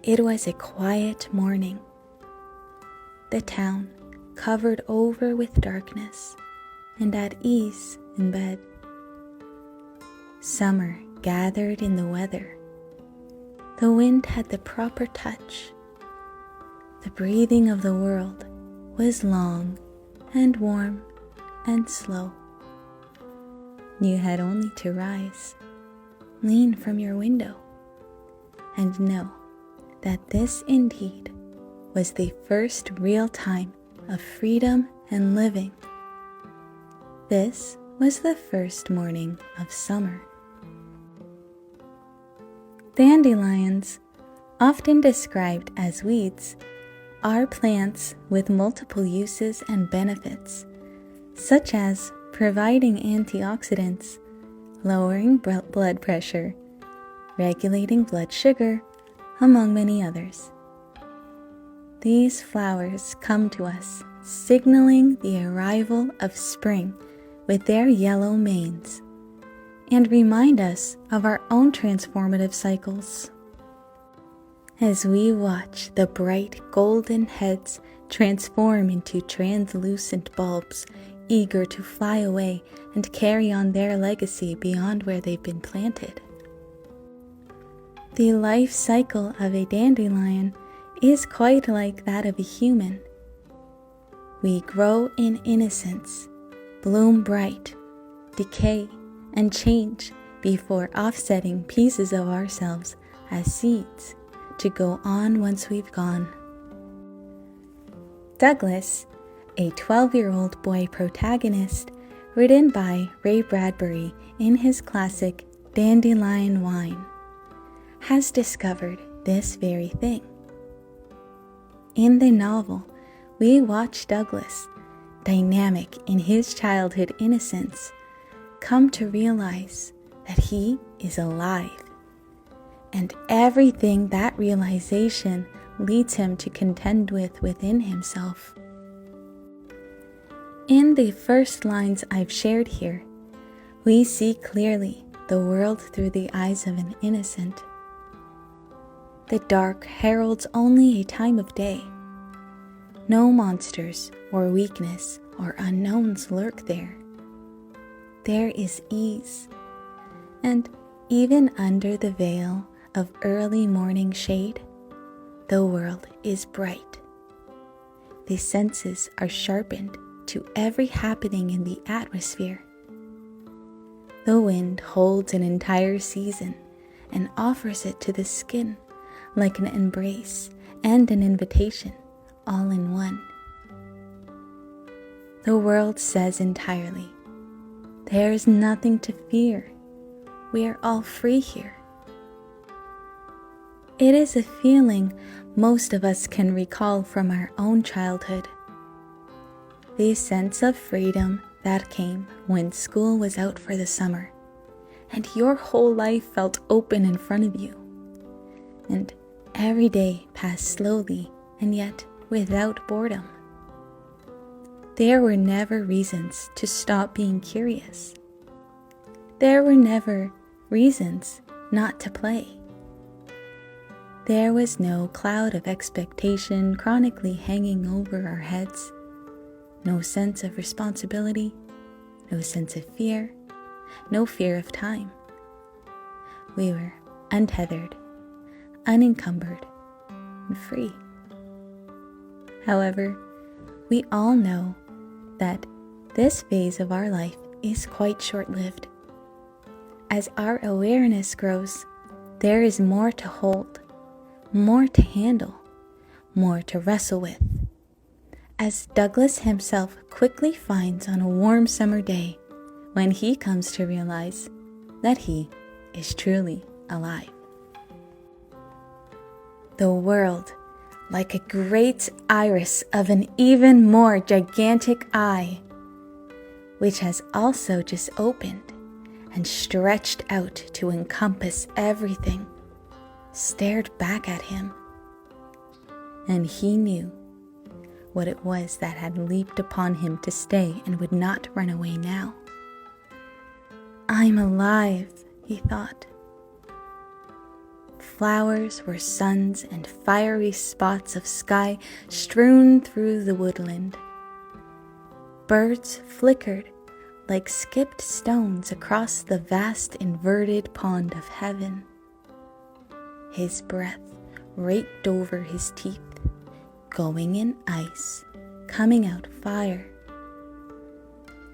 It was a quiet morning. The town covered over with darkness and at ease in bed. Summer gathered in the weather. The wind had the proper touch. The breathing of the world was long and warm and slow. You had only to rise, lean from your window, and know that this indeed was the first real time of freedom and living. This was the first morning of summer. Dandelions, often described as weeds, are plants with multiple uses and benefits, such as providing antioxidants, lowering blood pressure, regulating blood sugar, among many others. These flowers come to us, signaling the arrival of spring with their yellow manes, and remind us of our own transformative cycles. As we watch the bright golden heads transform into translucent bulbs, eager to fly away and carry on their legacy beyond where they've been planted. The life cycle of a dandelion is quite like that of a human. We grow in innocence, bloom bright, decay, and change before offsetting pieces of ourselves as seeds to go on once we've gone. Douglas, a 12-year-old boy protagonist written by Ray Bradbury in his classic Dandelion Wine, has discovered this very thing. In the novel, we watch Douglas, dynamic in his childhood innocence, come to realize that he is alive, and everything that realization leads him to contend with within himself. In the first lines I've shared here, we see clearly the world through the eyes of an innocent. The dark heralds only a time of day. No monsters or weakness or unknowns lurk there. There is ease, and even under the veil of early morning shade, the world is bright. The senses are sharpened to every happening in the atmosphere. The wind holds an entire season and offers it to the skin like an embrace and an invitation, all in one. The world says entirely, there is nothing to fear. We are all free here. It is a feeling most of us can recall from our own childhood. The sense of freedom that came when school was out for the summer, and your whole life felt open in front of you. And every day passed slowly and yet without boredom. There were never reasons to stop being curious. There were never reasons not to play. There was no cloud of expectation chronically hanging over our heads, no sense of responsibility, no sense of fear, no fear of time. We were untethered, unencumbered, and free. However, we all know that this phase of our life is quite short-lived. As our awareness grows, there is more to hold, more to handle, more to wrestle with. As Douglas himself quickly finds on a warm summer day when he comes to realize that he is truly alive. The world, like a great iris of an even more gigantic eye, which has also just opened and stretched out to encompass everything, stared back at him, and he knew what it was that had leaped upon him to stay and would not run away now. I'm alive, he thought. flowers were suns and fiery spots of sky strewn through the woodland. Birds flickered like skipped stones across the vast inverted pond of heaven. His breath raked over his teeth, going in ice, coming out fire.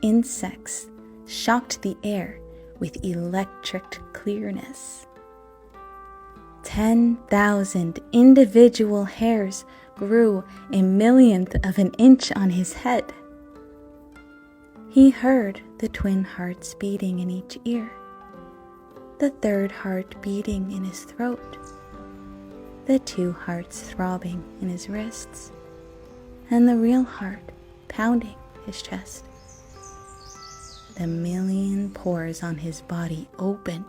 Insects shocked the air with electric clearness. 10,000 individual hairs grew a millionth of an inch on his head. He heard the twin hearts beating in each ear, the third heart beating in his throat, the 2 hearts throbbing in his wrists, and the real heart pounding his chest. The million pores on his body opened.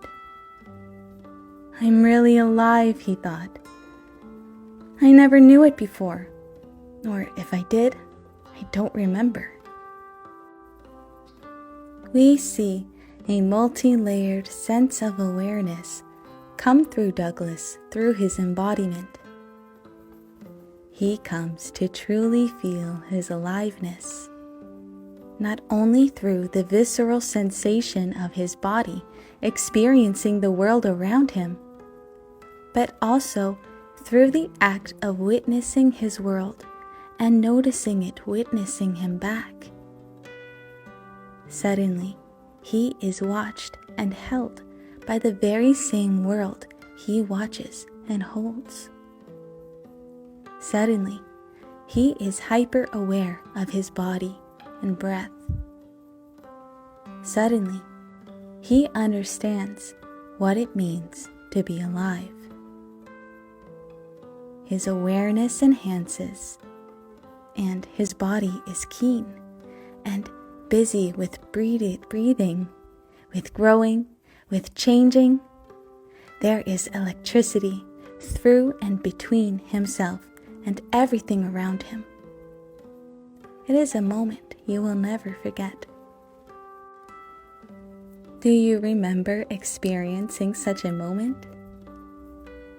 I'm really alive, he thought. I never knew it before, or if I did, I don't remember. We see a multi-layered sense of awareness come through Douglas through his embodiment. He comes to truly feel his aliveness, not only through the visceral sensation of his body experiencing the world around him, but also through the act of witnessing his world and noticing it witnessing him back. Suddenly, he is watched and held by the very same world he watches and holds. Suddenly, he is hyper-aware of his body and breath. Suddenly, he understands what it means to be alive. His awareness enhances, and his body is keen and busy with breathing, with growing, with changing. There is electricity through and between himself and everything around him. It is a moment you will never forget. Do you remember experiencing such a moment?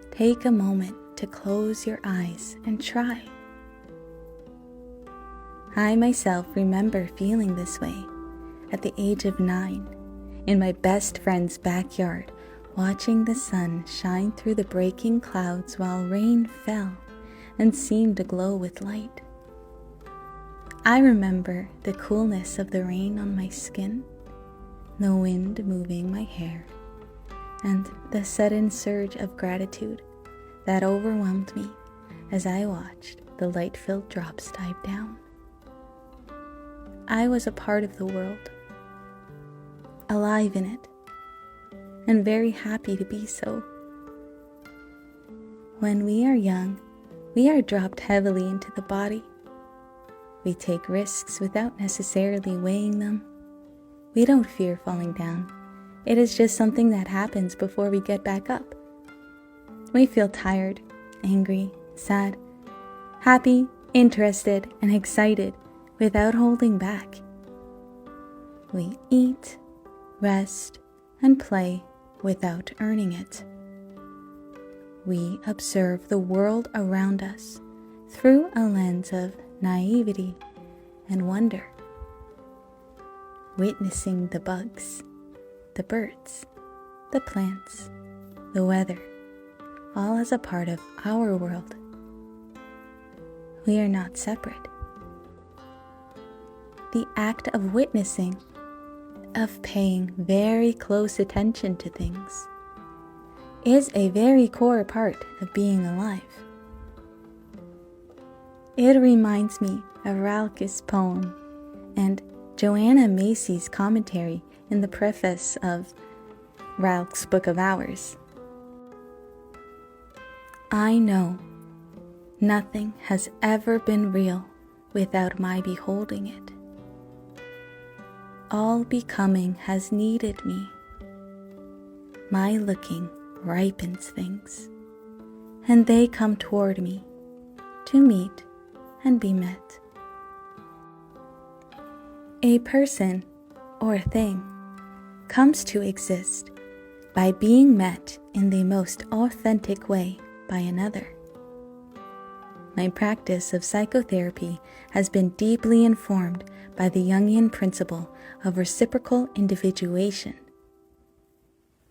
Take a moment to close your eyes and try. I myself remember feeling this way at the age of 9 in my best friend's backyard, watching the sun shine through the breaking clouds while rain fell and seemed to glow with light. I remember the coolness of the rain on my skin, the wind moving my hair, and the sudden surge of gratitude that overwhelmed me as I watched the light-filled drops dive down. I was a part of the world, alive in it, and very happy to be so. When we are young, we are dropped heavily into the body. We take risks without necessarily weighing them. We don't fear falling down. It is just something that happens before we get back up. We feel tired, angry, sad, happy, interested, and excited without holding back. We eat, rest, and play without earning it. We observe the world around us through a lens of naivety and wonder, witnessing the bugs, the birds, the plants, the weather, all as a part of our world. We are not separate. The act of witnessing, of paying very close attention to things, is a very core part of being alive. It reminds me of Rilke's poem and Joanna Macy's commentary in the preface of Rilke's Book of Hours. I know nothing has ever been real without my beholding it. All becoming has needed me. My looking ripens things, and they come toward me to meet and be met. A person or thing comes to exist by being met in the most authentic way by another. My practice of psychotherapy has been deeply informed by the Jungian principle of reciprocal individuation,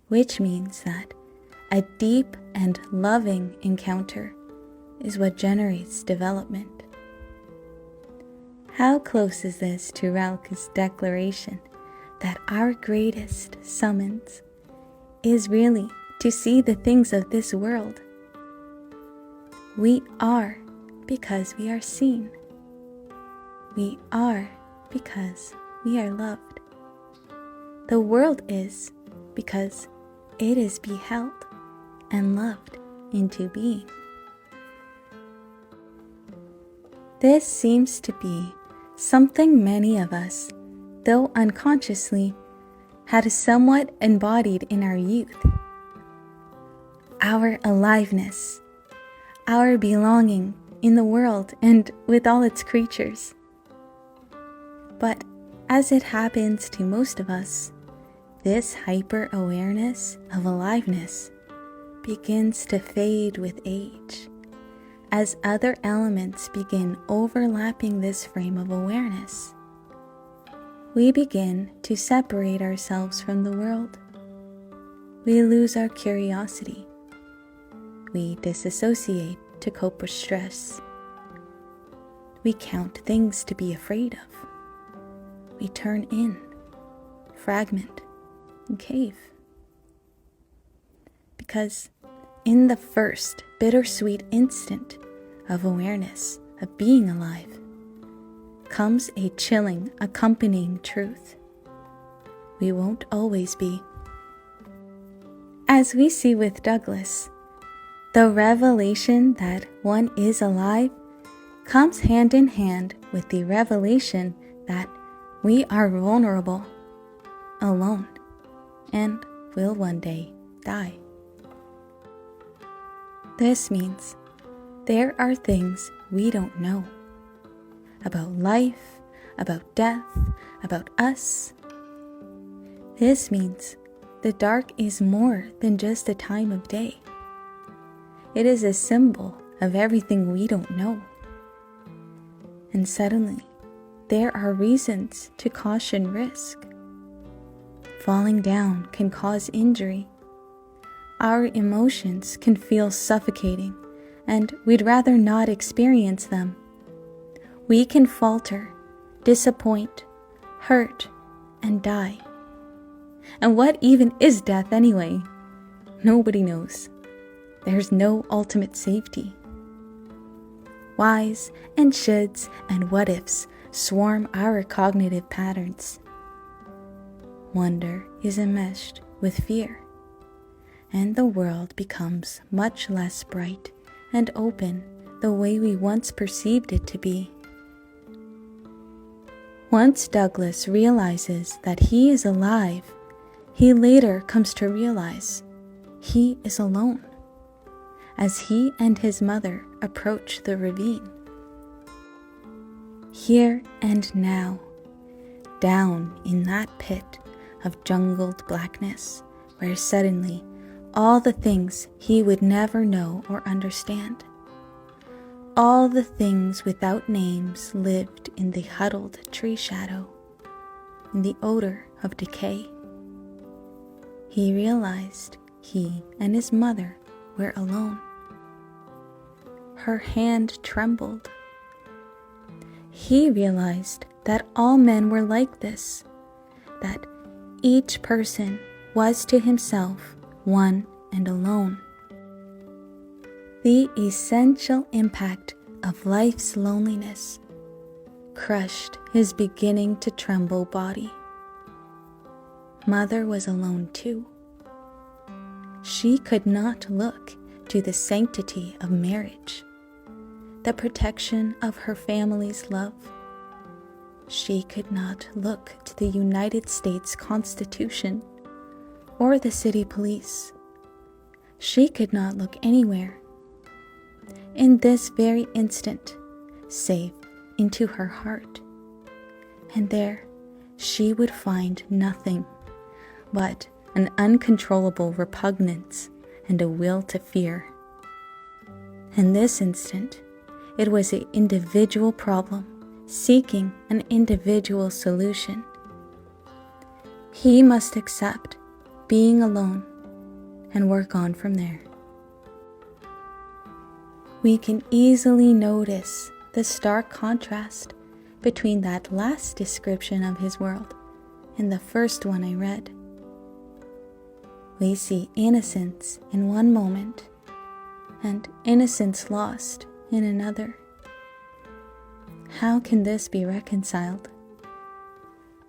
which means that a deep and loving encounter is what generates development. How close is this to Rilke's declaration that our greatest summons is really to see the things of this world? We are because we are seen. We are because we are loved. The world is because it is beheld and loved into being. This seems to be something many of us, though unconsciously, had somewhat embodied in our youth. Our aliveness, our belonging in the world and with all its creatures. But as it happens to most of us, this hyper-awareness of aliveness begins to fade with age, as other elements begin overlapping this frame of awareness. We begin to separate ourselves from the world. We lose our curiosity. We disassociate to cope with stress. We count things to be afraid of. We turn in, fragment, and cave. Because in the first bittersweet instant of awareness of being alive comes a chilling accompanying truth. We won't always be. As we see with Douglas, the revelation that one is alive comes hand in hand with the revelation that we are vulnerable, alone, and will one day die. This means there are things we don't know about life, about death, about us. This means the dark is more than just a time of day. It is a symbol of everything we don't know. And suddenly, there are reasons to caution risk. Falling down can cause injury. Our emotions can feel suffocating, and we'd rather not experience them. We can falter, disappoint, hurt, and die. And what even is death anyway? Nobody knows. There's no ultimate safety. Whys and shoulds and what ifs swarm our cognitive patterns. Wonder is enmeshed with fear, and the world becomes much less bright and open the way we once perceived it to be. Once Douglas realizes that he is alive, he later comes to realize he is alone as he and his mother approach the ravine. Here and now, down in that pit of jungled blackness, where suddenly all the things he would never know or understand, all the things without names lived in the huddled tree shadow, in the odor of decay. He realized he and his mother were alone. Her hand trembled. He realized that all men were like this, that each person was to himself one and alone. The essential impact of life's loneliness crushed his beginning to tremble body. Mother was alone too. She could not look to the sanctity of marriage, the protection of her family's love. She could not look to the United States Constitution or the city police. She could not look anywhere in this very instant save into her heart, and there she would find nothing but an uncontrollable repugnance, and a will to fear. In this instant, it was an individual problem, seeking an individual solution. He must accept being alone and work on from there. We can easily notice the stark contrast between that last description of his world and the first one I read. We see innocence in one moment and innocence lost in another. How can this be reconciled?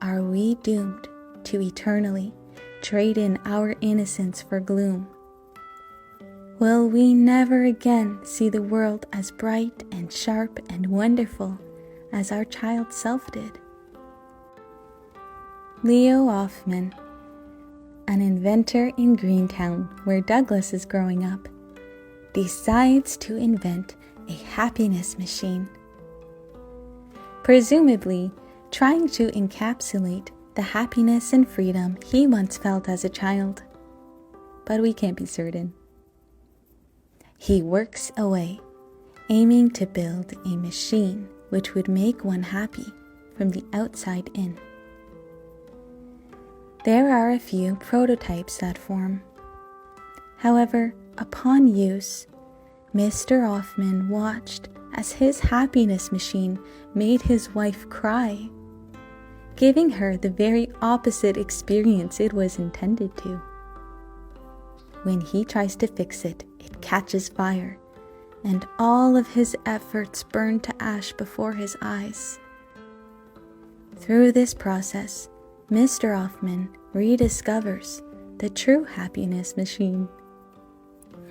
Are we doomed to eternally trade in our innocence for gloom? Will we never again see the world as bright and sharp and wonderful as our child self did? 𝖑𝖎𝖓𝖐𝖘, an inventor in Greentown where Douglas is growing up, decides to invent a happiness machine, presumably trying to encapsulate the happiness and freedom he once felt as a child, but we can't be certain. He works away, aiming to build a machine which would make one happy from the outside in. There are a few prototypes that form. However, upon use, Mr. 𝖓𝖐𝖘 watched as his happiness machine made his wife cry, giving her the very opposite experience it was intended to. When he tries to fix it, it catches fire, and all of his efforts burn to ash before his eyes. Through this process, Mr. 𝖓𝖐𝖘 rediscovers the true happiness machine,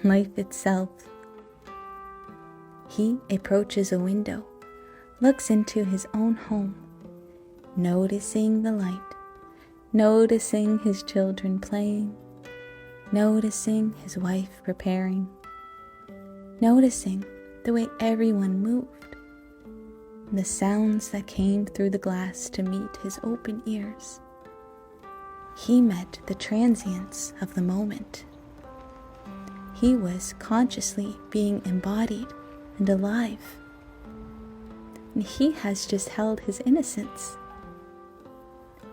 life itself. He approaches a window, looks into his own home, noticing the light, noticing his children playing, noticing his wife preparing, noticing the way everyone moved, the sounds that came through the glass to meet his open ears. He met the transience of the moment. He was consciously being embodied and alive, and he has just held his innocence.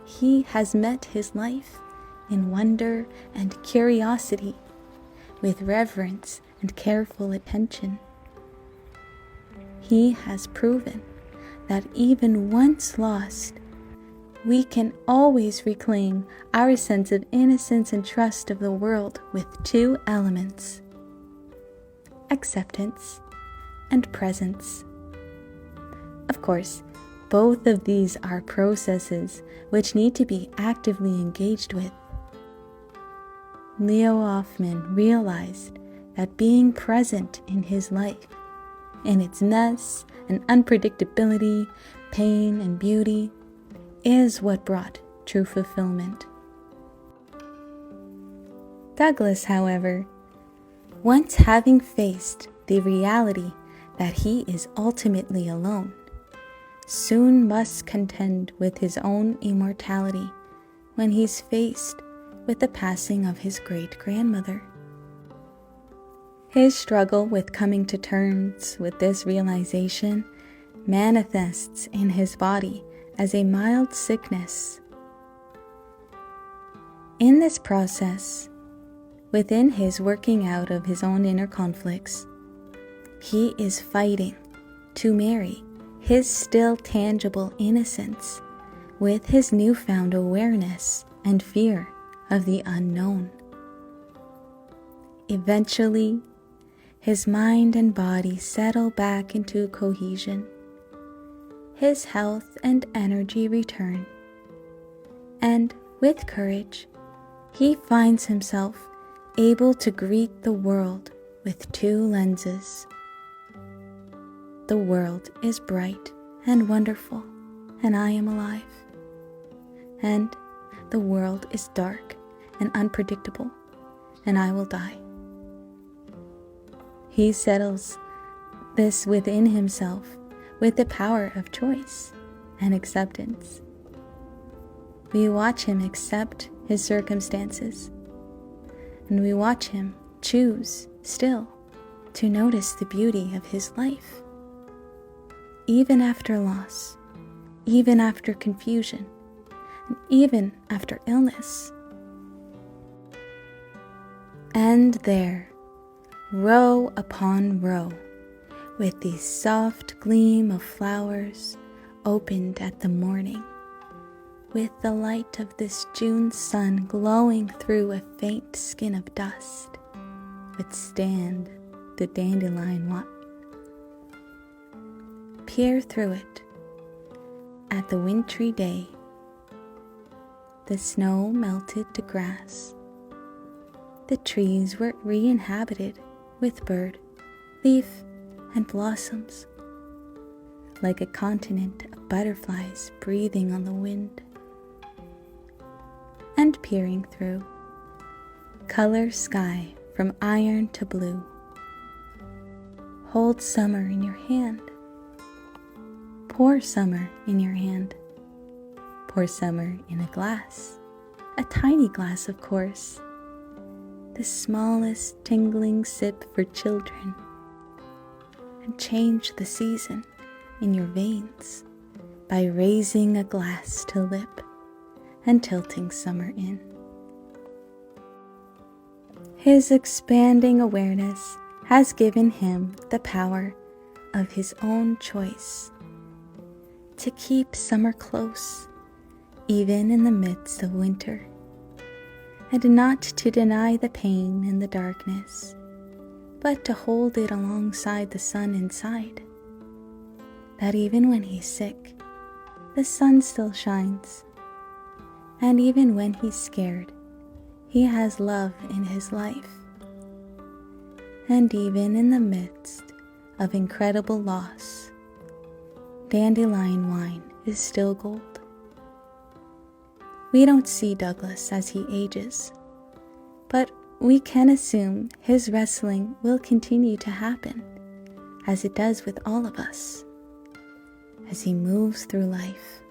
He has met his life in wonder and curiosity, with reverence and careful attention. He has proven that even once lost, we can always reclaim our sense of innocence and trust of the world with two elements: acceptance and presence. Of course, both of these are processes which need to be actively engaged with. 𝖑𝖎𝖓𝖐𝖘 realized that being present in his life, in its mess and unpredictability, pain and beauty, is what brought true fulfillment. Douglas, however, once having faced the reality that he is ultimately alone, soon must contend with his own immortality when he's faced with the passing of his great-grandmother. His struggle with coming to terms with this realization manifests in his body as a mild sickness. In this process, within his working out of his own inner conflicts, he is fighting to marry his still tangible innocence with his newfound awareness and fear of the unknown. Eventually, his mind and body settle back into cohesion. His health and energy return, and with courage, he finds himself able to greet the world with two lenses. The world is bright and wonderful, and I am alive. And the world is dark and unpredictable, and I will die. He settles this within himself with the power of choice and acceptance. We watch him accept his circumstances, and we watch him choose still to notice the beauty of his life. Even after loss, even after confusion, and even after illness. And there, row upon row, with the soft gleam of flowers opened at the morning, with the light of this June sun glowing through a faint skin of dust, would stand the dandelion wine. Peer through it at the wintry day. The snow melted to grass. The trees were re-inhabited with bird, leaf, and blossoms, like a continent of butterflies breathing on the wind. And peering through, color sky from iron to blue. Hold summer in your hand. Pour summer in your hand. Pour summer in a glass, a tiny glass, of course, the smallest tingling sip for children, and change the season in your veins by raising a glass to lip and tilting summer in. His expanding awareness has given him the power of his own choice to keep summer close, even in the midst of winter, and not to deny the pain and the darkness, but to hold it alongside the sun inside, that even when he's sick, the sun still shines, and even when he's scared, he has love in his life, and even in the midst of incredible loss, dandelion wine is still gold. We don't see Douglas as he ages, but we can assume his wrestling will continue to happen, as it does with all of us, as he moves through life.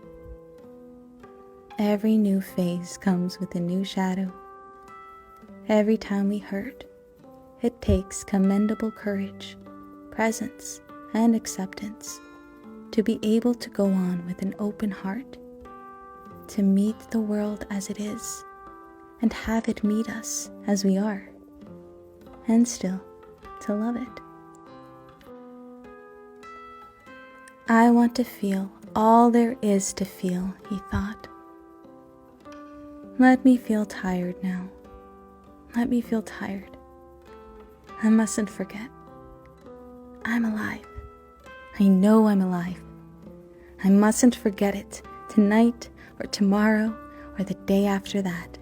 Every new phase comes with a new shadow. Every time we hurt, it takes commendable courage, presence, and acceptance to be able to go on with an open heart, to meet the world as it is, and have it meet us as we are, and still to love it. I want to feel all there is to feel, he thought. Let me feel tired now. Let me feel tired. I mustn't forget. I'm alive. I know I'm alive. I mustn't forget it tonight or tomorrow or the day after that.